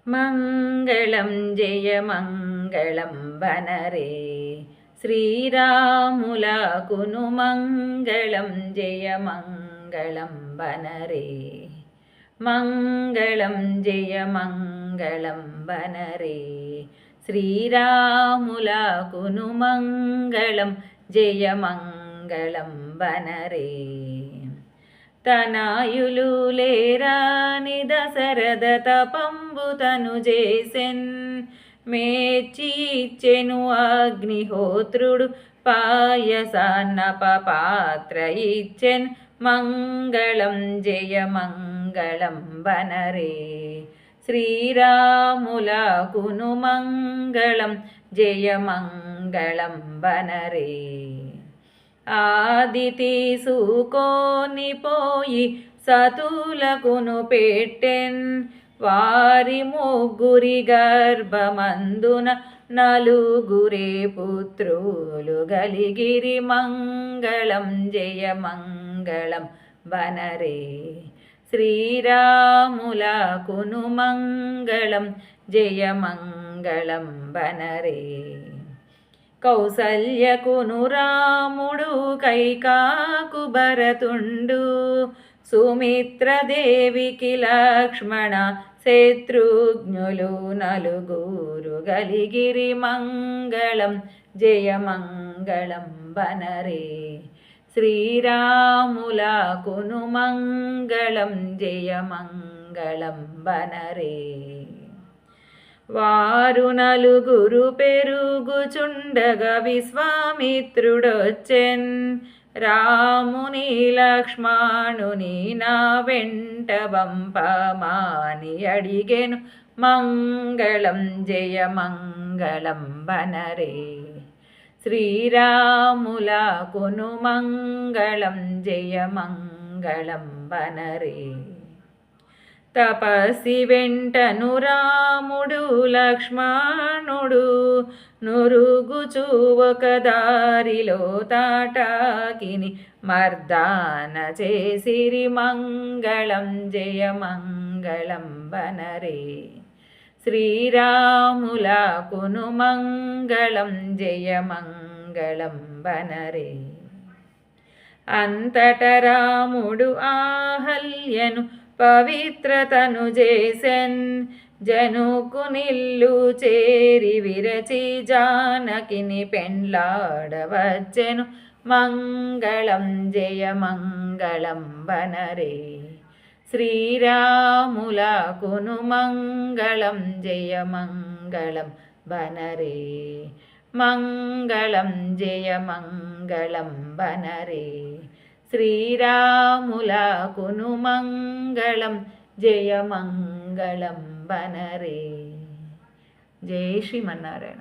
మంగళం జయ మంగళం వనరే శ్రీరాములకును మంగళం జయ మంగళం వనరే మంగళం జయ మంగళం వనరే శ్రీరాములకును మంగళం జయ మంగళం వనరే తనయులు లేరాని దశరథ తపంబు తను చేసెన్ మేచి ఇచ్చెను అగ్నిహోత్రుడు పాయసాన్నప పాత్ర ఇచ్చెన్ మంగళం జయ మంగళం వనరే శ్రీరాములకును మంగళం జయ మంగళం వనరే ఆది తీసుకొని పోయి సతులకును పెట్టెన్ వారి ముగ్గురి గర్భమందున నలుగురే పుత్రులు గలిగిరి మంగళం జయ మంగళం వనరే శ్రీరాములకును మంగళం జయ మంగళం వనరే కౌసల్యకును రాముడు కైకాకు భరతుండు సుమిత్రదేవికి లక్ష్మణ శత్రుఘ్నులు నలుగురు గలిగిరి మంగళం జయ మంగళం వనరే శ్రీరాములకును మంగళం జయ మంగళం వనరే వారు నలుగురు పెరుగుచుండగా విశ్వామిత్రుడొచ్చెన్ రాముని లక్ష్మణుని నా వెంట పంపమాని అడిగెను మంగళం జయ మంగళం వనరే శ్రీరాములకును మంగళం జయ మంగళం వనరే తపసి వెంటను రాముడు లక్ష్మణుడు నురుగుచు ఒక దారిలో తాటాకిని మర్దాన చేసిరి మంగళం జయ మంగళం వనరే శ్రీరాములకును మంగళం జయ మంగళం వనరే అంతట రాముడు ఆహల్యను పవిత్రతను చేసెన్ జనుకు నిల్లు చేరి విరచి జానకిని పెండ్లాడవచ్చెను మంగళం జయ మంగళం వనరే శ్రీరాములకును మంగళం జయ మంగళం వనరే మంగళం జయ మంగళం వనరే శ్రీరాములకును మంగళం జయ మంగళం వనరే జై శ్రీమన్నారాయణ.